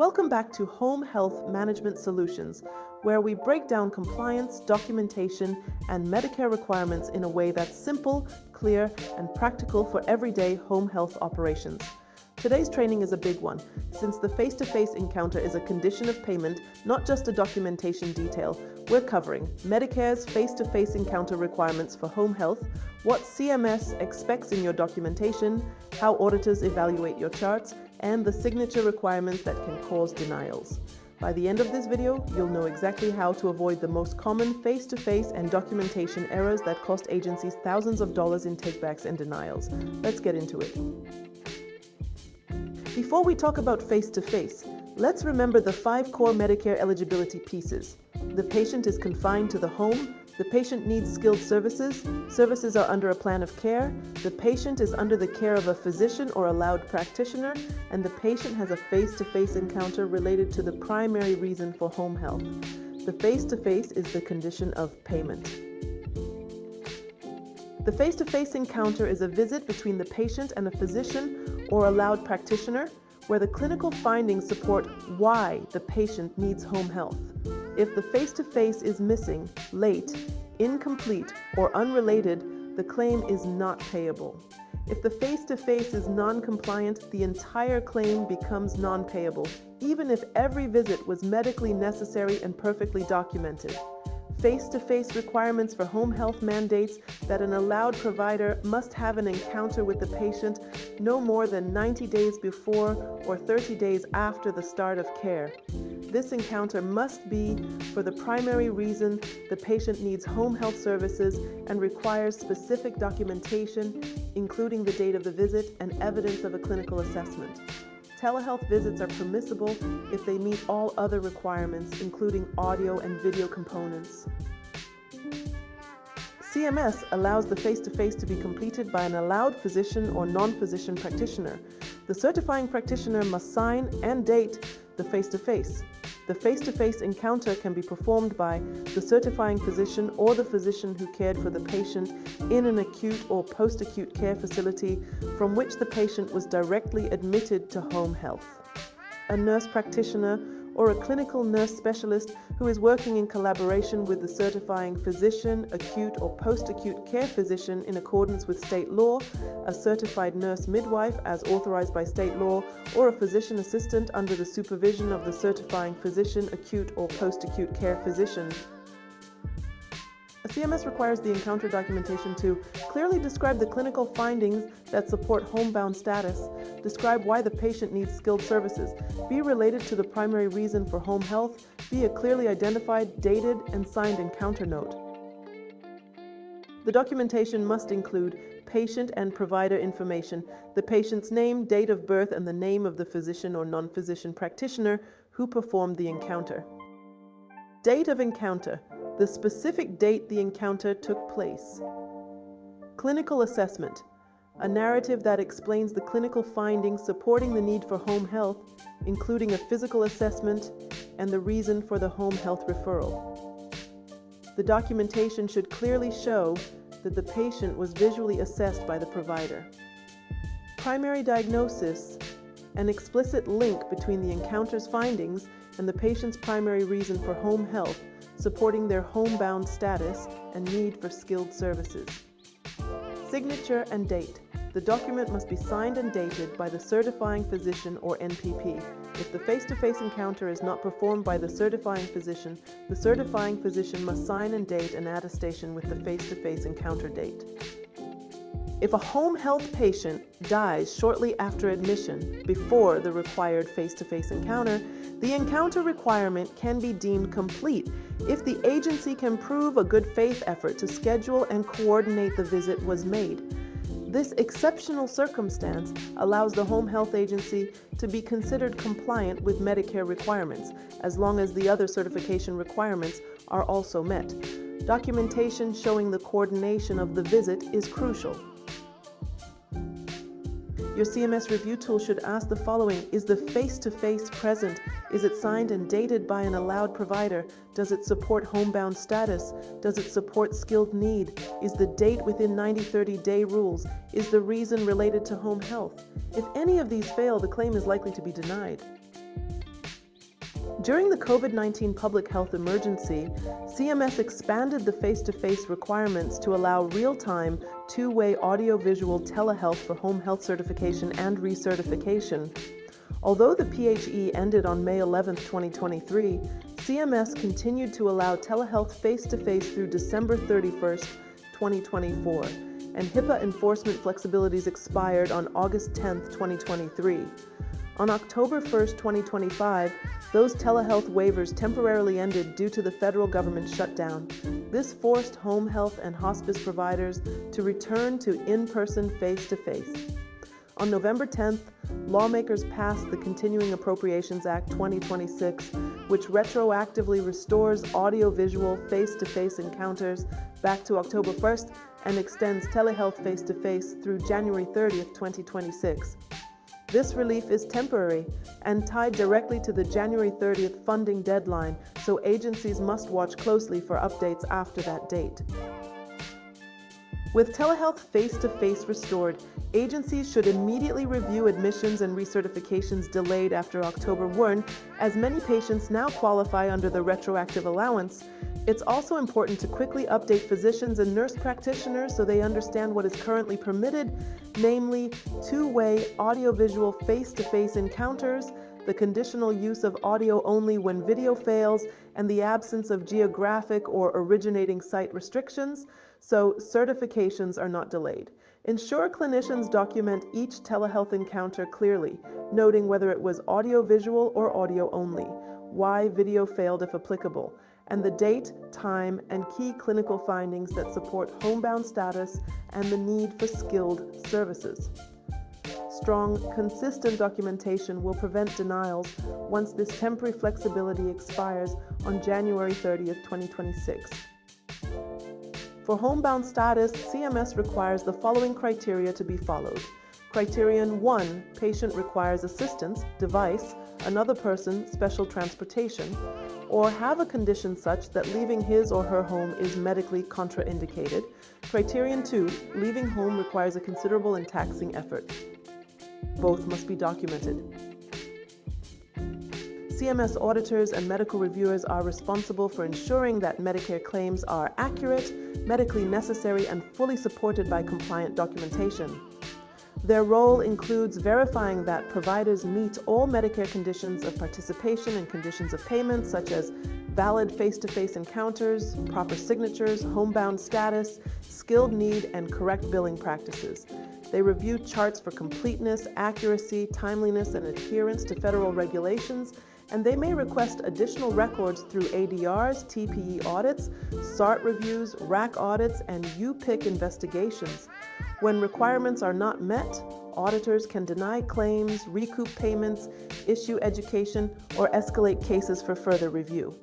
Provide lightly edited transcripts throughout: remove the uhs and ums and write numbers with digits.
Welcome back to Home Health Management Solutions, where we break down compliance, documentation, and Medicare requirements in a way that's simple, clear, and practical for everyday home health operations. Today's training is a big one, since the face-to-face encounter is a condition of payment, not just a documentation detail. We're covering Medicare's face-to-face encounter requirements for home health, what CMS expects in your documentation, how auditors evaluate your charts, and the signature requirements that can cause denials. By the end of this video, you'll know exactly how to avoid the most common face-to-face and documentation errors that cost agencies thousands of dollars in takebacks and denials. Let's get into it. Before we talk about face-to-face, let's remember the 5 core Medicare eligibility pieces. The patient is confined to the home. The patient needs skilled services. Services are under a plan of care. The patient is under the care of a physician or allowed practitioner. And the patient has a face-to-face encounter related to the primary reason for home health. The face-to-face is the condition of payment. The face-to-face encounter is a visit between the patient and a physician or allowed practitioner where the clinical findings support why the patient needs home health. If the face-to-face is missing, late, incomplete, or unrelated, the claim is not payable. If the face-to-face is non-compliant, the entire claim becomes non-payable, even if every visit was medically necessary and perfectly documented. Face-to-face requirements for home health mandates that an allowed provider must have an encounter with the patient no more than 90 days before or 30 days after the start of care. This encounter must be for the primary reason the patient needs home health services and requires specific documentation, including the date of the visit and evidence of a clinical assessment. Telehealth visits are permissible if they meet all other requirements, including audio and video components. CMS allows the face-to-face to be completed by an allowed physician or non-physician practitioner. The certifying practitioner must sign and date the face-to-face. The face-to-face encounter can be performed by the certifying physician or the physician who cared for the patient in an acute or post-acute care facility from which the patient was directly admitted to home health. A nurse practitioner or a clinical nurse specialist who is working in collaboration with the certifying physician, acute or post-acute care physician in accordance with state law, a certified nurse midwife as authorized by state law, or a physician assistant under the supervision of the certifying physician, acute or post-acute care physician. CMS requires the encounter documentation to clearly describe the clinical findings that support homebound status, describe why the patient needs skilled services, be related to the primary reason for home health, be a clearly identified, dated, and signed encounter note. The documentation must include patient and provider information, the patient's name, date of birth, and the name of the physician or non-physician practitioner who performed the encounter. Date of encounter. The specific date the encounter took place. Clinical assessment, a narrative that explains the clinical findings supporting the need for home health, including a physical assessment and the reason for the home health referral. The documentation should clearly show that the patient was visually assessed by the provider. Primary diagnosis, an explicit link between the encounter's findings and the patient's primary reason for home health, supporting their homebound status and need for skilled services. Signature and date. The document must be signed and dated by the certifying physician or NPP. If the face-to-face encounter is not performed by the certifying physician must sign and date an attestation with the face-to-face encounter date. If a home health patient dies shortly after admission, before the required face-to-face encounter, the encounter requirement can be deemed complete if the agency can prove a good faith effort to schedule and coordinate the visit was made. This exceptional circumstance allows the home health agency to be considered compliant with Medicare requirements, as long as the other certification requirements are also met. Documentation showing the coordination of the visit is crucial. Your CMS review tool should ask the following: is the face-to-face present? Is it signed and dated by an allowed provider? Does it support homebound status? Does it support skilled need? Is the date within 90-30-day rules? Is the reason related to home health? If any of these fail, the claim is likely to be denied. During the COVID-19 public health emergency, CMS expanded the face-to-face requirements to allow real-time, two-way audio-visual telehealth for home health certification and recertification. Although the PHE ended on May 11, 2023, CMS continued to allow telehealth face-to-face through December 31, 2024, and HIPAA enforcement flexibilities expired on August 10, 2023. On October 1, 2025, those telehealth waivers temporarily ended due to the federal government shutdown. This forced home health and hospice providers to return to in-person face-to-face. On November 10th, lawmakers passed the Continuing Appropriations Act 2026, which retroactively restores audio-visual face-to-face encounters back to October 1st and extends telehealth face-to-face through January 30th, 2026. This relief is temporary and tied directly to the January 30th funding deadline, so agencies must watch closely for updates after that date. With telehealth face-to-face restored, agencies should immediately review admissions and recertifications delayed after October 1, as many patients now qualify under the retroactive allowance. It's also important to quickly update physicians and nurse practitioners so they understand what is currently permitted, namely two-way audiovisual face-to-face encounters, the conditional use of audio only when video fails, and the absence of geographic or originating site restrictions, so certifications are not delayed. Ensure clinicians document each telehealth encounter clearly, noting whether it was audio-visual or audio only, why video failed if applicable, and the date, time, and key clinical findings that support homebound status and the need for skilled services. Strong, consistent documentation will prevent denials once this temporary flexibility expires on January 30th, 2026. For homebound status, CMS requires the following criteria to be followed. Criterion 1, patient requires assistance, device, another person, special transportation, or have a condition such that leaving his or her home is medically contraindicated. Criterion 2, leaving home requires a considerable and taxing effort. Both must be documented. CMS auditors and medical reviewers are responsible for ensuring that Medicare claims are accurate, medically necessary, and fully supported by compliant documentation. Their role includes verifying that providers meet all Medicare conditions of participation and conditions of payment, such as valid face-to-face encounters, proper signatures, homebound status, skilled need, and correct billing practices. They review charts for completeness, accuracy, timeliness, and adherence to federal regulations, and they may request additional records through ADRs, TPE audits, SART reviews, RAC audits, and UPIC investigations. When requirements are not met, auditors can deny claims, recoup payments, issue education, or escalate cases for further review.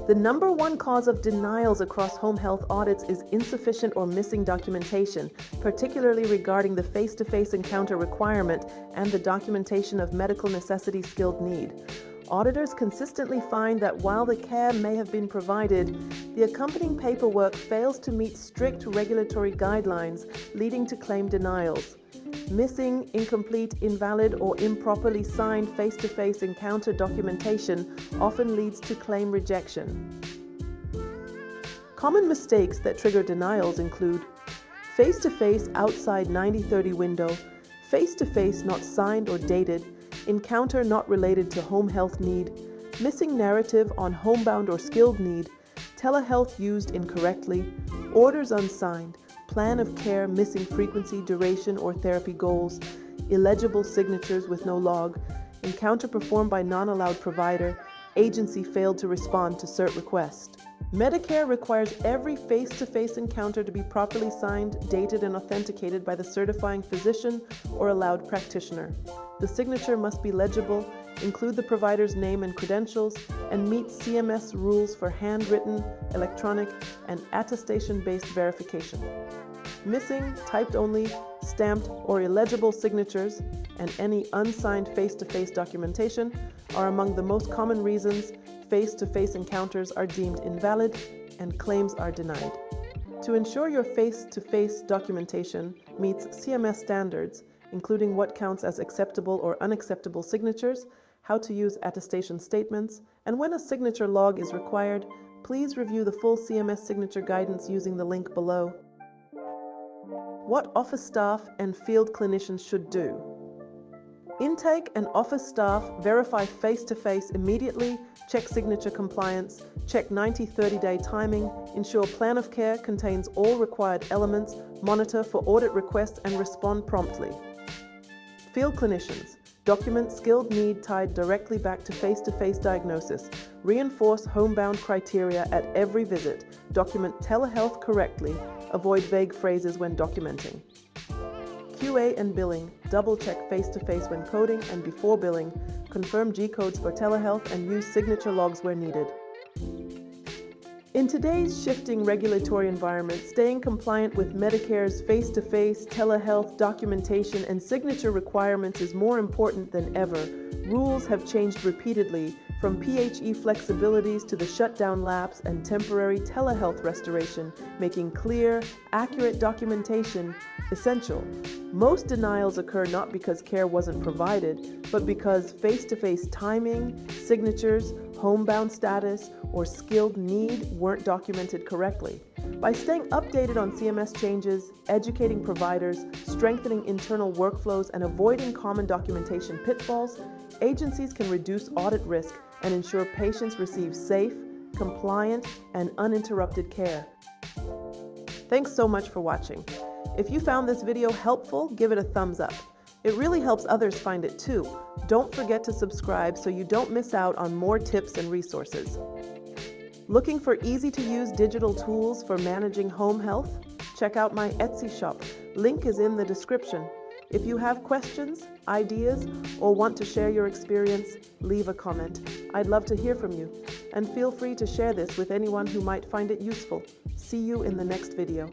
The number one cause of denials across home health audits is insufficient or missing documentation, particularly regarding the face-to-face encounter requirement and the documentation of medical necessity skilled need. Auditors consistently find that while the care may have been provided, the accompanying paperwork fails to meet strict regulatory guidelines, leading to claim denials. Missing, incomplete, invalid, or improperly signed face-to-face encounter documentation often leads to claim rejection. Common mistakes that trigger denials include face-to-face outside 90/30 window, face-to-face not signed or dated, encounter not related to home health need, missing narrative on homebound or skilled need, telehealth used incorrectly, orders unsigned, plan of care missing frequency, duration, or therapy goals, illegible signatures with no log, encounter performed by non-allowed provider, agency failed to respond to cert request. Medicare requires every face-to-face encounter to be properly signed, dated, and authenticated by the certifying physician or allowed practitioner. The signature must be legible, include the provider's name and credentials, and meet CMS rules for handwritten, electronic, and attestation-based verification. Missing, typed only, stamped, or illegible signatures, and any unsigned face-to-face documentation are among the most common reasons face-to-face encounters are deemed invalid and claims are denied. To ensure your face-to-face documentation meets CMS standards, including what counts as acceptable or unacceptable signatures, how to use attestation statements, and when a signature log is required, please review the full CMS signature guidance using the link below. What office staff and field clinicians should do. Intake and office staff verify face-to-face immediately, check signature compliance, check 90-30-day timing, ensure plan of care contains all required elements, monitor for audit requests and respond promptly. Field clinicians document skilled need tied directly back to face-to-face diagnosis, reinforce homebound criteria at every visit, document telehealth correctly, avoid vague phrases when documenting. QA and billing, double-check face-to-face when coding and before billing, confirm G-codes for telehealth and use signature logs where needed. In today's shifting regulatory environment, staying compliant with Medicare's face-to-face, telehealth, documentation, and signature requirements is more important than ever. Rules have changed repeatedly, from PHE flexibilities to the shutdown lapse and temporary telehealth restoration, making clear, accurate documentation essential. Most denials occur not because care wasn't provided, but because face-to-face timing, signatures, homebound status, or skilled need weren't documented correctly. By staying updated on CMS changes, educating providers, strengthening internal workflows, and avoiding common documentation pitfalls, agencies can reduce audit risk and ensure patients receive safe, compliant, and uninterrupted care. Thanks so much for watching. If you found this video helpful, give it a thumbs up. It really helps others find it too. Don't forget to subscribe so you don't miss out on more tips and resources. Looking for easy-to-use digital tools for managing home health? Check out my Etsy shop. Link is in the description. If you have questions, ideas, or want to share your experience, leave a comment. I'd love to hear from you. And feel free to share this with anyone who might find it useful. See you in the next video.